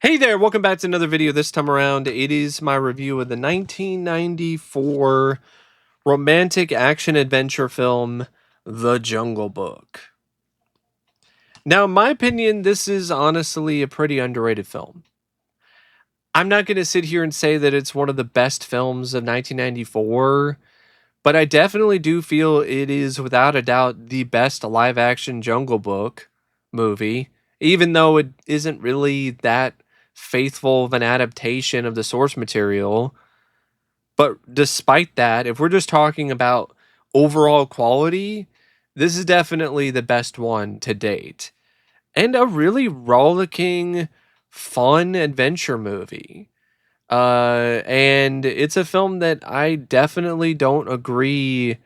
Hey there, welcome back to another video. This time around, it is my review of the 1994 romantic action adventure film, The Jungle Book. Now, in my opinion, this is honestly a pretty underrated film. I'm not going to sit here and say that it's one of the best films of 1994, but I definitely do feel it is without a doubt the best live action Jungle Book movie, even though it isn't really that faithful of an adaptation of the source material. But despite that, if we're just talking about overall quality, this is definitely the best one to date. And a really rollicking, fun adventure movie. And it's a film that I definitely don't agree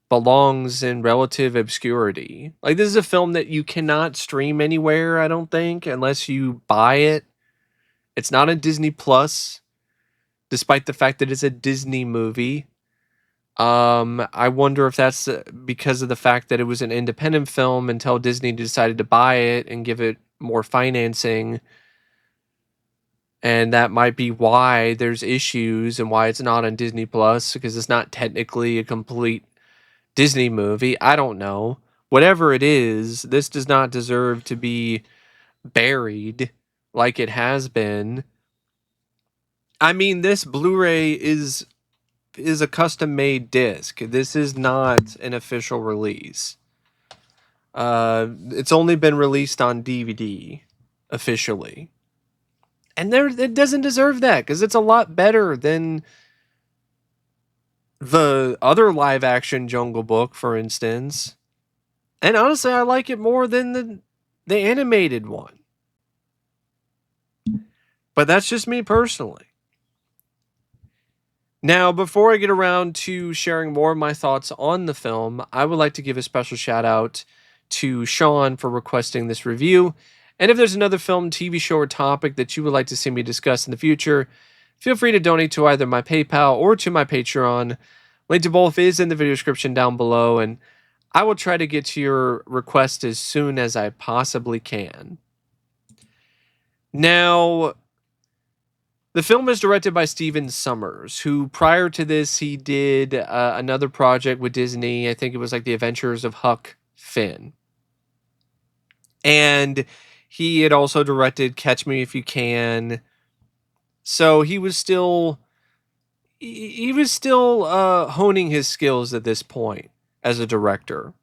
belongs in relative obscurity. Like, this is a film that you cannot stream anywhere, I don't think, unless you buy it. It's not on Disney Plus, despite the fact that it's a Disney movie. I wonder if that's because of the fact that it was an independent film until Disney decided to buy it and give it more financing. And that might be why there's issues and why it's not on Disney Plus, because it's not technically a complete Disney movie. I don't know. Whatever it is, this does not deserve to be buried like it has been. I mean, this Blu-ray is a custom made disc. This is not an official release. It's only been released on DVD officially. And it doesn't deserve that because it's a lot better than the other live action Jungle Book, for instance. And honestly, I like it more than the animated one. But that's just me personally. Now, before I get around to sharing more of my thoughts on the film, I would like to give a special shout out to Sean for requesting this review. And if there's another film, TV show, or topic that you would like to see me discuss in the future, feel free to donate to either my PayPal or to my Patreon. Link to both is in the video description down below, and I will try to get to your request as soon as I possibly can. Now, the film is directed by Sommers, who prior to this, he did another project with Disney. I think it was like The Adventures of Huck Finn. And he had also directed Catch Me If You Can. So he was still honing his skills at this point as a director.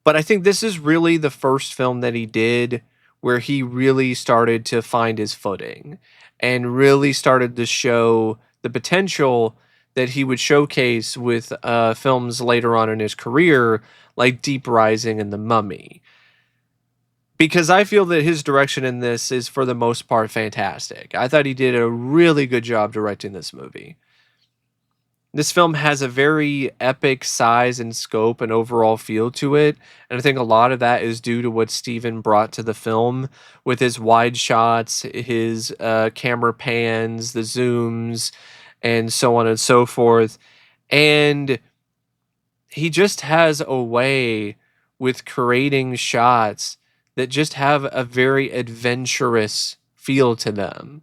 But I think this is really the first film that he did where he really started to find his footing and really started to show the potential that he would showcase with films later on in his career, like Deep Rising and The Mummy. Because I feel that his direction in this is, for the most part, fantastic. I thought he did a really good job directing this movie. This film has a very epic size and scope and overall feel to it, and I think a lot of that is due to what Steven brought to the film with his wide shots, his camera pans, the zooms, and so on and so forth. And he just has a way with creating shots that just have a very adventurous feel to them.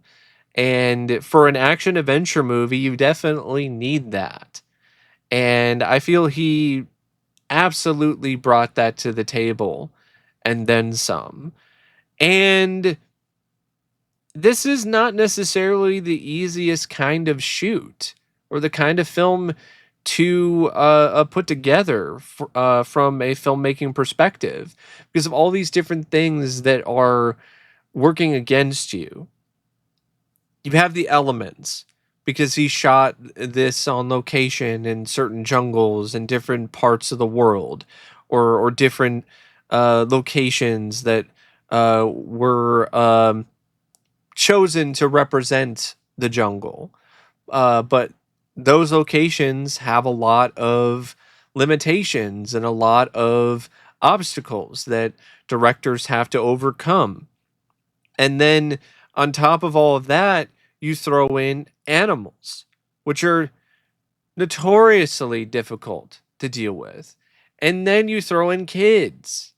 And for an action adventure movie, you definitely need that. And I feel he absolutely brought that to the table and then some. And this is not necessarily the easiest kind of shoot or the kind of film to put together from a filmmaking perspective because of all these different things that are working against you. You have the elements because he shot this on location in certain jungles in different parts of the world or different locations that were chosen to represent the jungle. But those locations have a lot of limitations and a lot of obstacles that directors have to overcome. And then on top of all of that, you throw in animals, which are notoriously difficult to deal with. And then you throw in kids.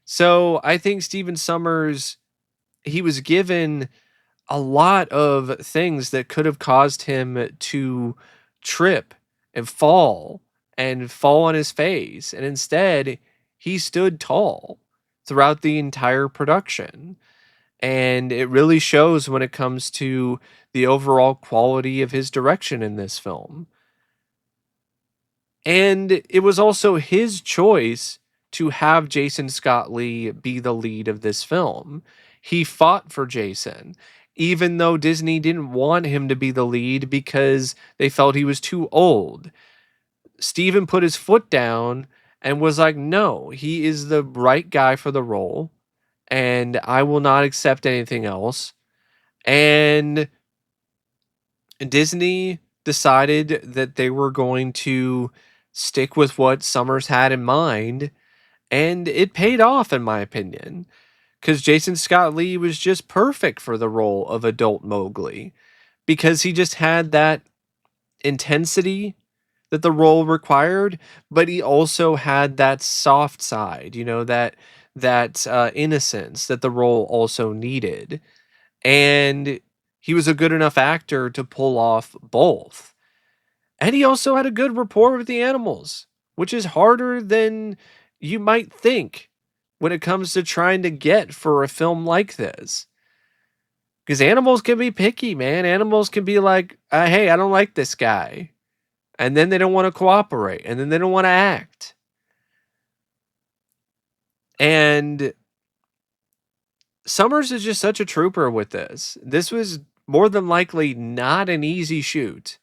So I think Steven Sommers he was given a lot of things that could have caused him to trip and fall on his face. And instead, he stood tall throughout the entire production. And it really shows when it comes to the overall quality of his direction in this film. And it was also his choice to have Jason Scott Lee be the lead of this film. He fought for Jason, even though Disney didn't want him to be the lead because they felt he was too old. Steven put his foot down and was like, no, he is the right guy for the role, and I will not accept anything else. And Disney decided that they were going to stick with what Sommers had in mind, and it paid off, in my opinion, because Jason Scott Lee was just perfect for the role of adult Mowgli, because he just had that intensity that the role required, but he also had that soft side, that innocence that the role also needed, and he was a good enough actor to pull off both. And he also had a good rapport with the animals, which is harder than you might think when it comes to trying to get for a film like this. Because animals can be picky, man. Animals can be like, hey, I don't like this guy. And then they don't want to cooperate. And then they don't want to act. And Sommers is just such a trooper with this. This was more than likely not an easy shoot.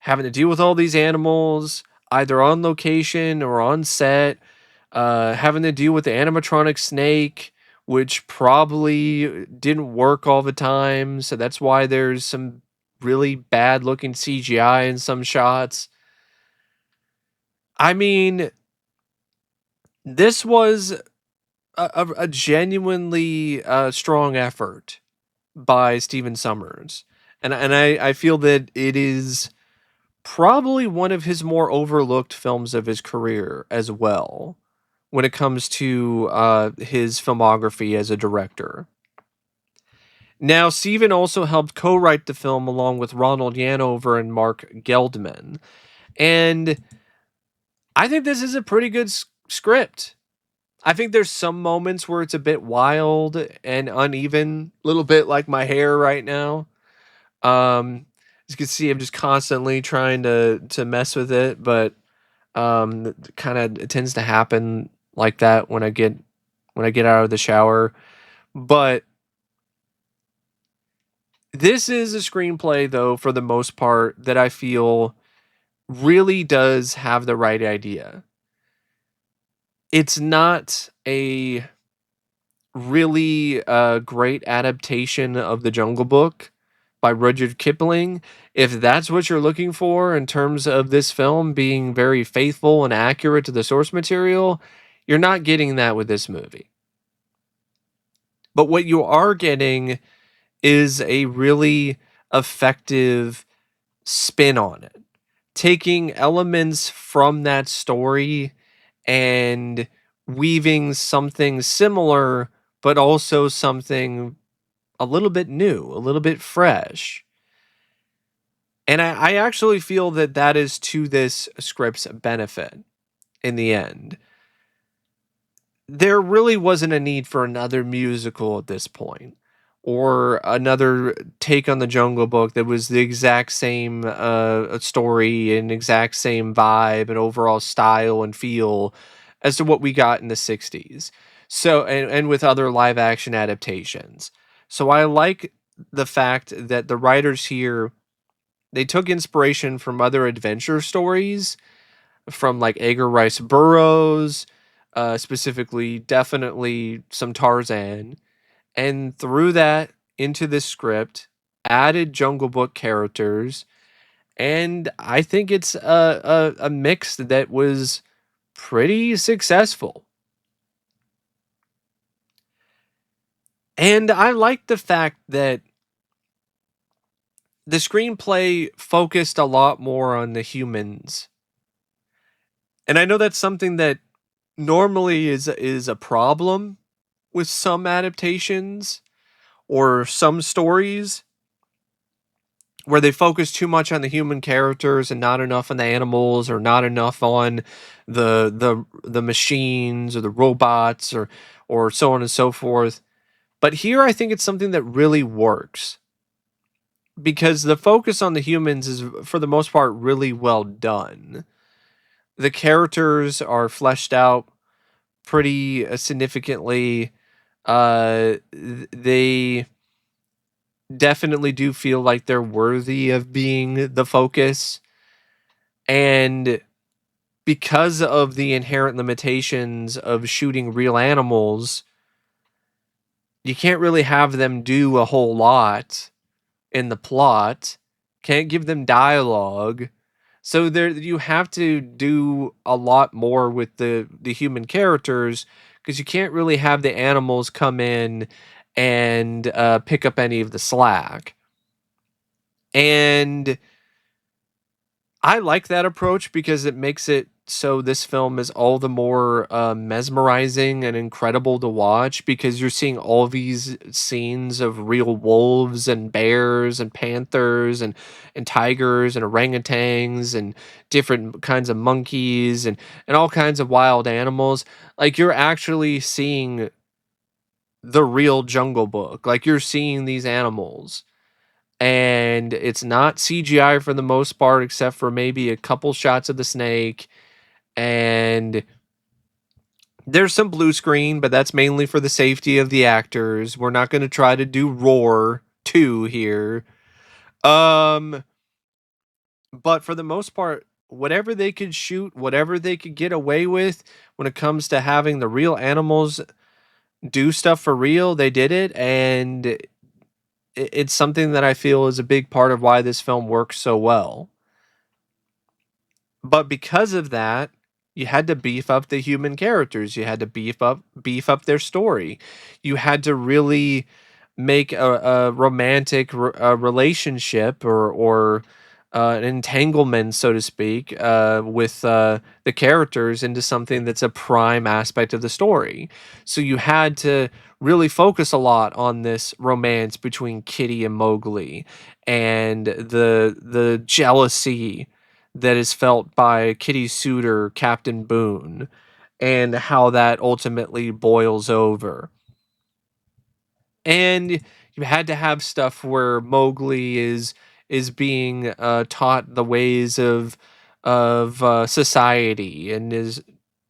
Having to deal with all these animals, either on location or on set, having to deal with the animatronic snake, which probably didn't work all the time. So that's why there's some really bad looking CGI in some shots. I mean, this was a genuinely strong effort by Stephen Sommers. And I feel that it is probably one of his more overlooked films of his career as well, when it comes to his filmography as a director. Now, Steven also helped co-write the film along with Ronald Yanover and Mark Geldman. And I think this is a pretty good script. I think there's some moments where it's a bit wild and uneven, a little bit like my hair right now. As you can see, I'm just constantly trying to mess with it, but kind of it tends to happen like that when I get out of the shower. But this is a screenplay, though, for the most part, that I feel really does have the right idea. It's not a really great adaptation of The Jungle Book by Rudyard Kipling. If that's what you're looking for in terms of this film being very faithful and accurate to the source material, you're not getting that with this movie. But what you are getting is a really effective spin on it, taking elements from that story and weaving something similar, but also something a little bit new, a little bit fresh. And I actually feel that that is to this script's benefit in the end. There really wasn't a need for another musical at this point, or another take on the Jungle Book that was the exact same story and exact same vibe and overall style and feel as to what we got in the 60s. So, and with other live action adaptations. So I like the fact that the writers here, they took inspiration from other adventure stories from like Edgar Rice Burroughs, specifically, definitely some Tarzan, and threw that into this script, added Jungle Book characters, and I think it's a mix that was pretty successful. And I like the fact that the screenplay focused a lot more on the humans. And I know that's something that normally is a problem with some adaptations, or some stories where they focus too much on the human characters and not enough on the animals, or not enough on the machines or the robots, or so on and so forth. But here I think it's something that really works, because the focus on the humans is, for the most part, really well done. The characters are fleshed out pretty significantly. They definitely do feel like they're worthy of being the focus. And because of the inherent limitations of shooting real animals, you can't really have them do a whole lot in the plot. Can't give them dialogue. So there you have to do a lot more with the human characters, because you can't really have the animals come in and pick up any of the slack. And I like that approach because it makes it so this film is all the more mesmerizing and incredible to watch, because you're seeing all these scenes of real wolves and bears and panthers and tigers and orangutans and different kinds of monkeys and all kinds of wild animals. Like, you're actually seeing the real Jungle Book. Like, you're seeing these animals, and it's not CGI for the most part, except for maybe a couple shots of the snake, and there's some blue screen, but that's mainly for the safety of the actors. We're not going to try to do Roar 2 here. Um, but for the most part, whatever they could shoot, whatever they could get away with when it comes to having the real animals do stuff for real, they did it, and it's something that I feel is a big part of why this film works so well. But because of that, you had to beef up the human characters. You had to beef up their story. You had to really make a romantic relationship, or an entanglement, so to speak, with the characters into something that's a prime aspect of the story. So you had to really focus a lot on this romance between Kitty and Mowgli, and the jealousy that is felt by Kitty's suitor, Captain Boone, and how that ultimately boils over. And you had to have stuff where Mowgli is being taught the ways of society, and is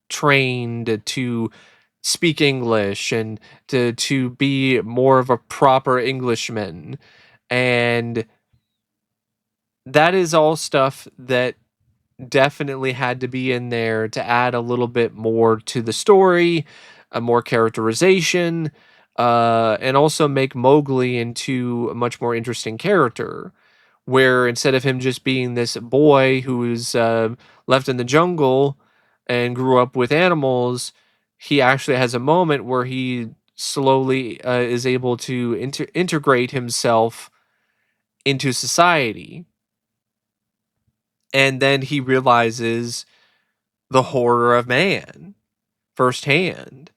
trained to speak English, and to be more of a proper Englishman. And that is all stuff that definitely had to be in there to add a little bit more to the story, a more characterization, and also make Mowgli into a much more interesting character. Where instead of him just being this boy who was left in the jungle and grew up with animals, he actually has a moment where he slowly is able to integrate himself into society. And then he realizes the horror of man firsthand,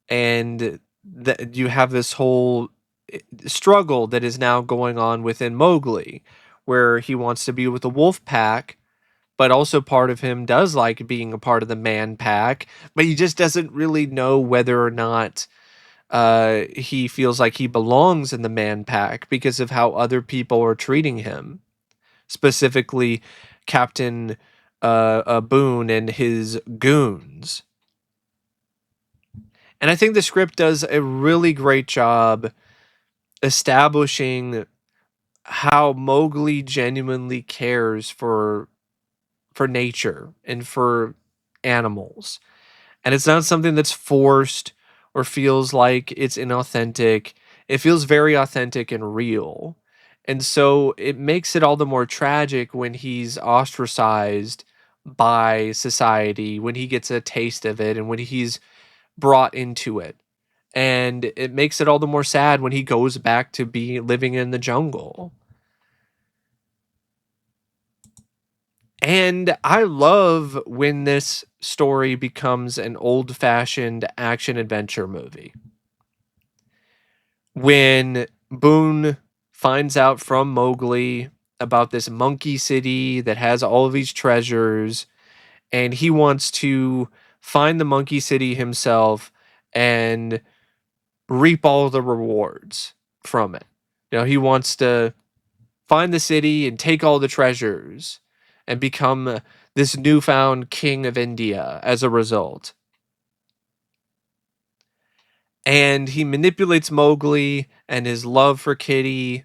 and that you have this whole struggle that is now going on within Mowgli, where he wants to be with the wolf pack, but also part of him does like being a part of the man pack, but he just doesn't really know whether or not he feels like he belongs in the man pack because of how other people are treating him, specifically Captain Boone and his goons. And I think the script does a really great job establishing how Mowgli genuinely cares for nature and for animals. And it's not something that's forced or feels like it's inauthentic. It feels very authentic and real. And so it makes it all the more tragic when he's ostracized by society, when he gets a taste of it, and when he's brought into it. And it makes it all the more sad when he goes back to be living in the jungle. And I love when this story becomes an old-fashioned action adventure movie. When Boone finds out from Mowgli about this monkey city that has all of these treasures, and he wants to find the monkey city himself and reap all the rewards from it. He wants to find the city and take all the treasures and become this newfound king of India as a result. And he manipulates Mowgli and his love for Kitty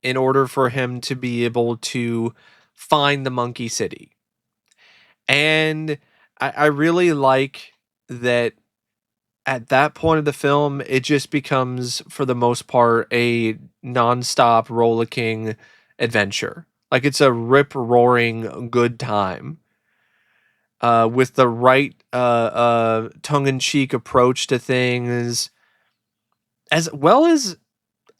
in order for him to be able to find the monkey city. And I really like that at that point of the film, it just becomes, for the most part, a nonstop rollicking adventure. Like, it's a rip roaring good time, with the right tongue in cheek approach to things, as well as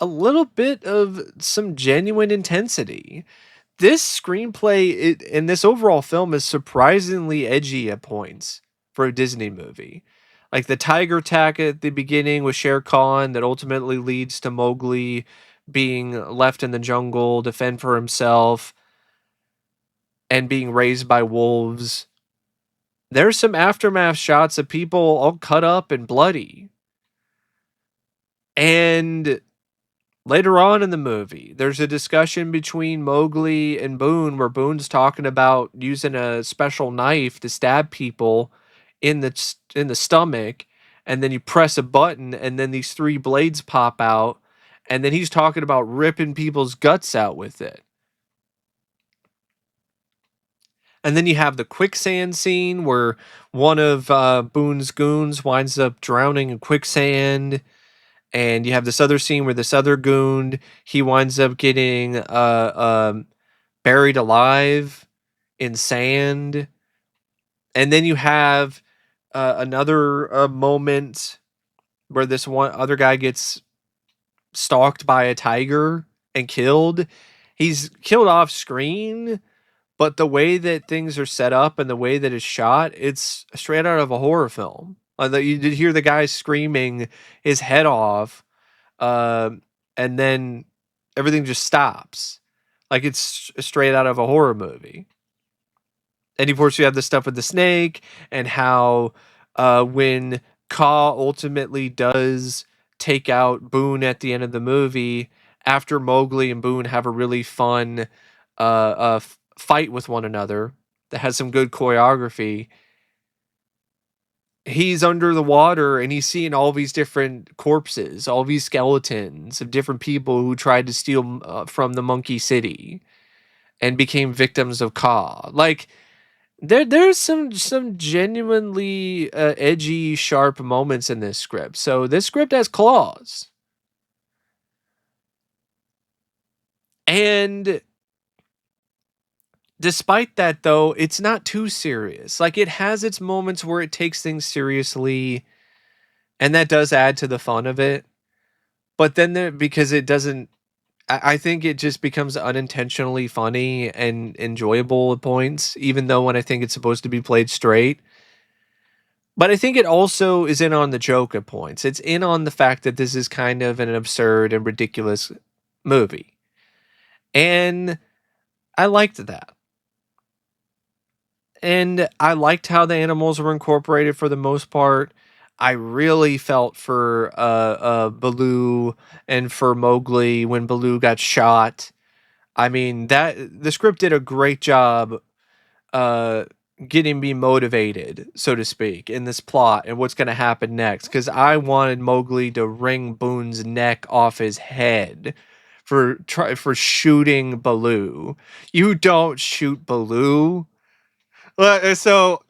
a little bit of some genuine intensity. This screenplay and this overall film is surprisingly edgy at points for a Disney movie. Like the tiger attack at the beginning with Shere Khan that ultimately leads to Mowgli being left in the jungle to fend for himself and being raised by wolves. There's some aftermath shots of people all cut up and bloody. And later on in the movie, there's a discussion between Mowgli and Boone where Boone's talking about using a special knife to stab people in the stomach, and then you press a button and then these three blades pop out, and then he's talking about ripping people's guts out with it. And then you have the quicksand scene where one of Boone's goons winds up drowning in quicksand. And you have this other scene where this other goon, he winds up getting buried alive in sand. And then you have another moment where this one other guy gets stalked by a tiger and killed. He's killed off screen, but the way that things are set up and the way that it's shot, it's straight out of a horror film. You did hear the guy screaming his head off, um, and then everything just stops, like it's straight out of a horror movie. And of course, you have the stuff with the snake and how when Ka ultimately does take out Boone at the end of the movie, after Mowgli and Boone have a really fun fight with one another that has some good choreography. He's under the water and he's seeing all these different corpses, all these skeletons of different people who tried to steal from the Monkey City and became victims of Ka. Like there's some genuinely edgy, sharp moments in this script. So this script has claws. And despite that, though, it's not too serious. Like it has its moments where it takes things seriously, and that does add to the fun of it. But then because it doesn't, I think it just becomes unintentionally funny and enjoyable at points, even though when I think it's supposed to be played straight. But I think it also is in on the joke at points. It's in on the fact that this is kind of an absurd and ridiculous movie. And I liked that. And I liked how the animals were incorporated for the most part. I really felt for Baloo and for Mowgli when Baloo got shot. I mean, that the script did a great job uh getting me motivated, so to speak, in this plot and what's going to happen next, cuz I wanted Mowgli to wring Boone's neck off his head for shooting Baloo. You don't shoot Baloo. So,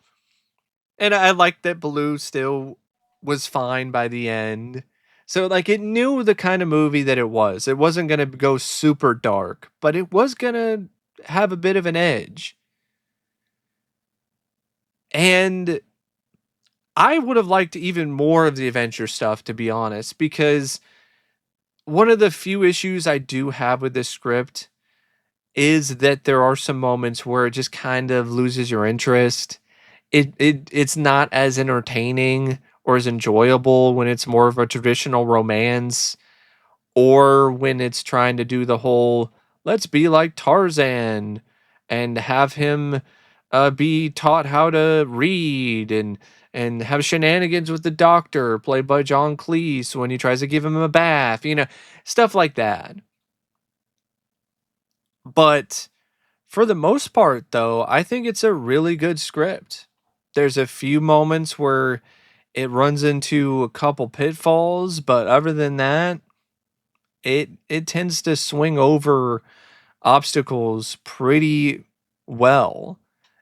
and I like that Baloo still was fine by the end. So like it knew the kind of movie that it was. It wasn't going to go super dark, but it was going to have a bit of an edge. And I would have liked even more of the adventure stuff, to be honest, because one of the few issues I do have with this script is that there are some moments where it just kind of loses your interest. It's not as entertaining or as enjoyable when it's more of a traditional romance, or when it's trying to do the whole let's be like Tarzan and have him be taught how to read and have shenanigans with the doctor played by John Cleese when he tries to give him a bath, stuff like that. But for the most part, though, I think it's a really good script. There's a few moments where it runs into a couple pitfalls, but other than that, it tends to swing over obstacles pretty well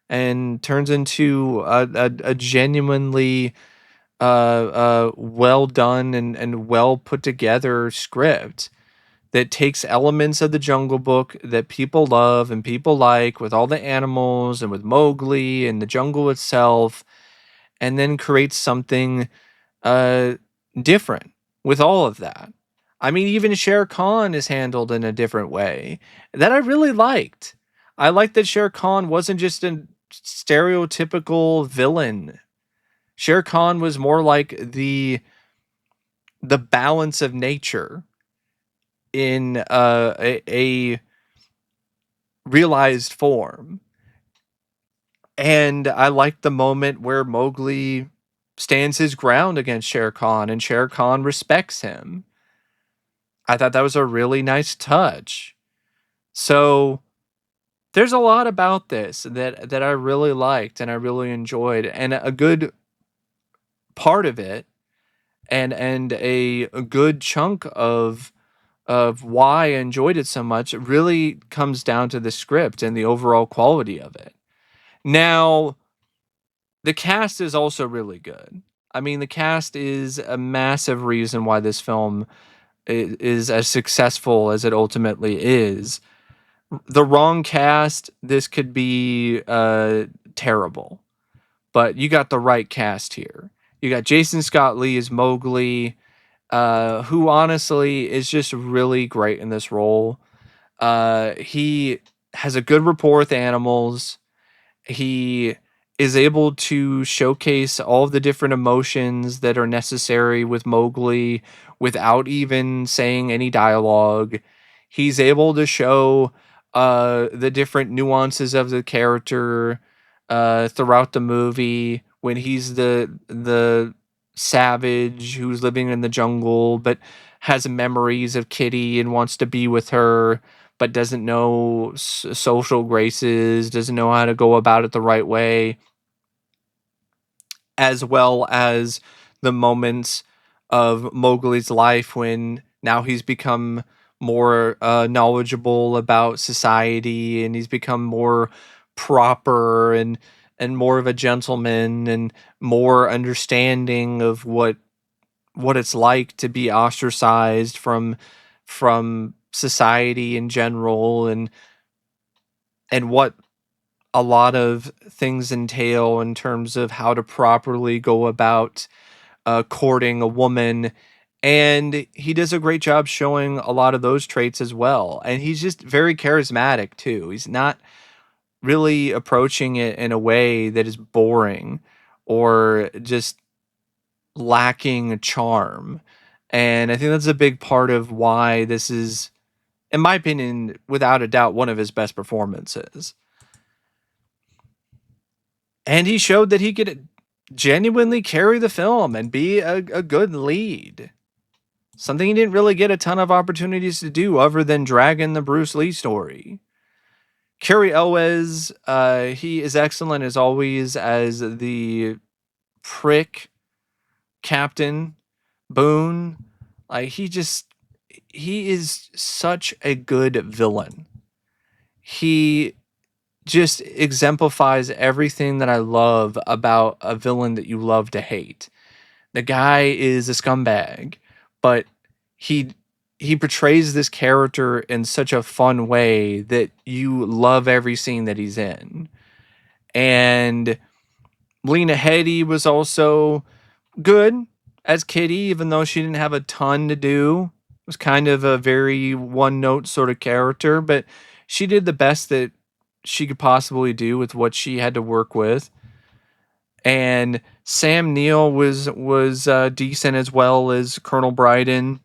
and turns into a genuinely well done and well put together script that takes elements of the Jungle Book that people love and people like, with all the animals and with Mowgli and the jungle itself, and then creates something uh, different with all of that. I mean, even Shere Khan is handled in a different way that I really liked. I liked that Shere Khan wasn't just a stereotypical villain. Shere Khan was more like the balance of nature in a realized form. And I liked the moment where Mowgli stands his ground against Shere Khan and Shere Khan respects him. I thought that was a really nice touch. So there's a lot about this that I really liked and I really enjoyed, and a good part of it and a good chunk of why I enjoyed it so much really comes down to the script and the overall quality of it. Now, the cast is also really good. I mean, the cast is a massive reason why this film is as successful as it ultimately is. The wrong cast, this could be terrible. But you got the right cast here. You got Jason Scott Lee as Mowgli, who honestly is just really great in this role. He has a good rapport with animals. He is able to showcase all of the different emotions that are necessary with Mowgli without even saying any dialogue. He's able to show the different nuances of the character throughout the movie when he's the savage who's living in the jungle but has memories of Kitty and wants to be with her but doesn't know social graces, doesn't know how to go about it the right way, as well as the moments of Mowgli's life when now he's become more knowledgeable about society and he's become more proper and more of a gentleman and more understanding of what it's like to be ostracized from society in general and what a lot of things entail in terms of how to properly go about courting a woman. And he does a great job showing a lot of those traits as well. And he's just very charismatic too. He's not really approaching it in a way that is boring or just lacking charm. And I think that's a big part of why this is, in my opinion, without a doubt, one of his best performances. And he showed that he could genuinely carry the film and be a good lead. Something he didn't really get a ton of opportunities to do other than dragging the Bruce Lee story. Cary Elwes, he is excellent as always as the prick Captain Boone. Like he is such a good villain. He just exemplifies everything that I love about a villain that you love to hate. The guy is a scumbag, but he he portrays this character in such a fun way that you love every scene that he's in. And Lena Headey was also good as Kitty, even though she didn't have a ton to do. It was kind of a very one note sort of character, but she did the best that she could possibly do with what she had to work with. And Sam Neill was decent as well as Colonel Bryden.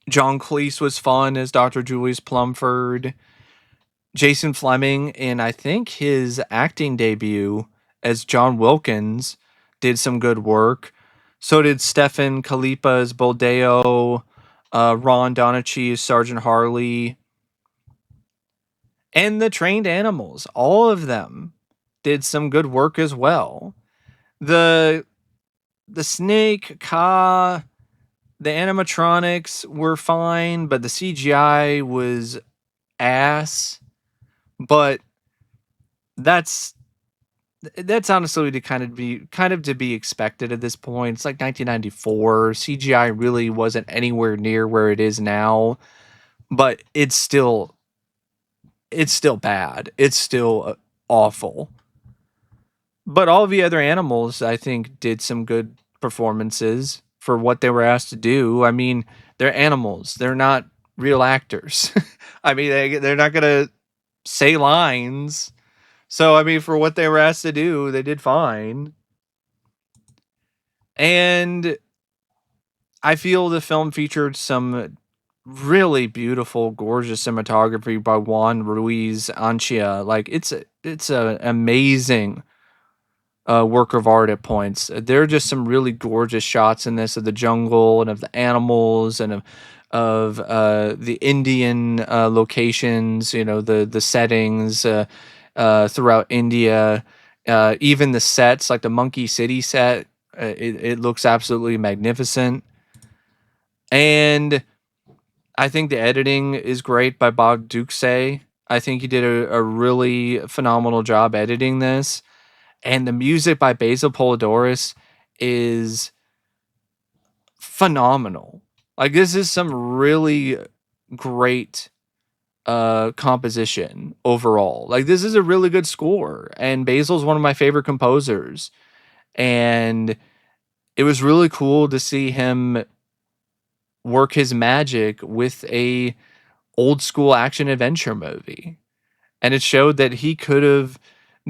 John Cleese was fun as Dr. Julius Plumford. Jason Fleming, in I think his acting debut as John Wilkins, did some good work. So did Stefan Kalipa as Boldeo, Ron Donachi as Sergeant Harley, and the trained animals. All of them did some good work as well. The the snake, Ka, the animatronics were fine, but the CGI was ass. But that's that's honestly to kind of to be expected at this point. It's like 1994. CGI really wasn't anywhere near where it is now, but it's still bad. It's still awful. But all the other animals, I think, did some good performances for what they were asked to do. I mean, they're animals. They're not real actors. I mean, they're not gonna say lines. So I mean, for what they were asked to do, they did fine. And I feel the film featured some really beautiful, gorgeous cinematography by Juan Ruiz Anchia. Like it's a amazing work of art at points. There are just some really gorgeous shots in this of the jungle and of the animals and of the Indian locations. You know the settings throughout India. Even the sets, like the Monkey City set, it looks absolutely magnificent. And I think the editing is great by Bob Duxey. I think he did a really phenomenal job editing this. And the music by Basil Polidorus is phenomenal. Like this is some really great composition overall. Like this is a really good score. And Basil's one of my favorite composers. And it was really cool to see him work his magic with a old school action adventure movie. And it showed that he could have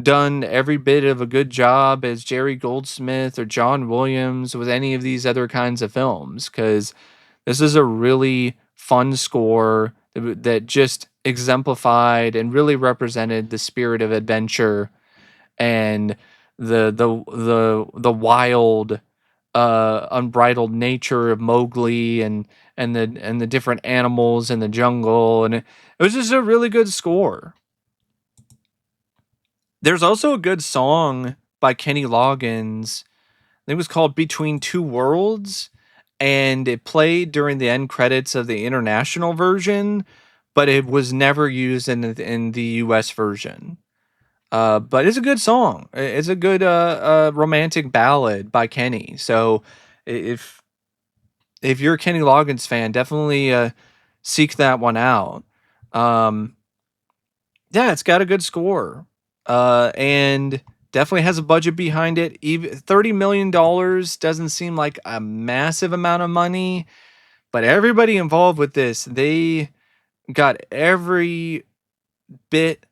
done every bit of a good job as Jerry Goldsmith or John Williams with any of these other kinds of films, because this is a really fun score that just exemplified and really represented the spirit of adventure and the wild unbridled nature of Mowgli and the different animals in the jungle, and it was just a really good score. There's also a good song by Kenny Loggins. I think it was called Between Two Worlds, and it played during the end credits of the international version, but it was never used in the US version. But it's a good song. It's a good romantic ballad by Kenny. So if if you're a Kenny Loggins fan, definitely seek that one out. Um, yeah, it's got a good score, and definitely has a budget behind it. Even $30 million doesn't seem like a massive amount of money, but everybody involved with this, they got every bit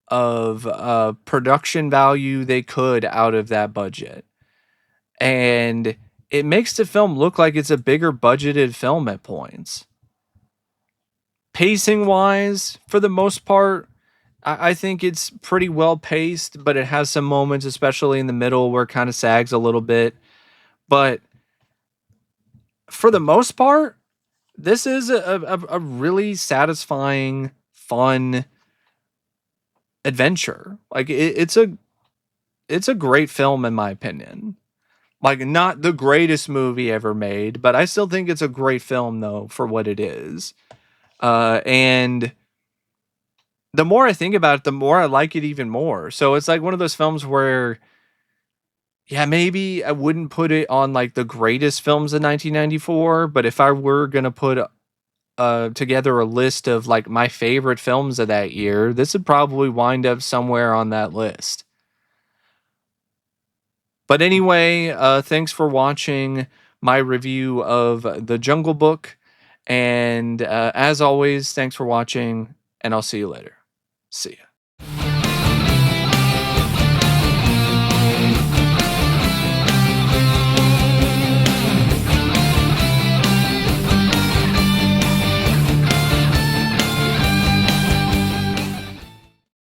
of production value they could out of that budget, and it makes the film look like it's a bigger budgeted film at points. Pacing wise, for the most part, I think it's pretty well paced, but it has some moments, especially in the middle, where it kind of sags a little bit. But for the most part, this is a really satisfying, fun adventure. Like it's a great film in my opinion. Like not the greatest movie ever made, but I still think it's a great film though for what it is. And the more I think about it, the more I like it even more. So it's like one of those films where, yeah, maybe I wouldn't put it on like the greatest films of 1994, but if I were gonna put together a list of like my favorite films of that year, this would probably wind up somewhere on that list. But anyway, thanks for watching my review of The Jungle Book. And as always, thanks for watching, and I'll see you later. See ya.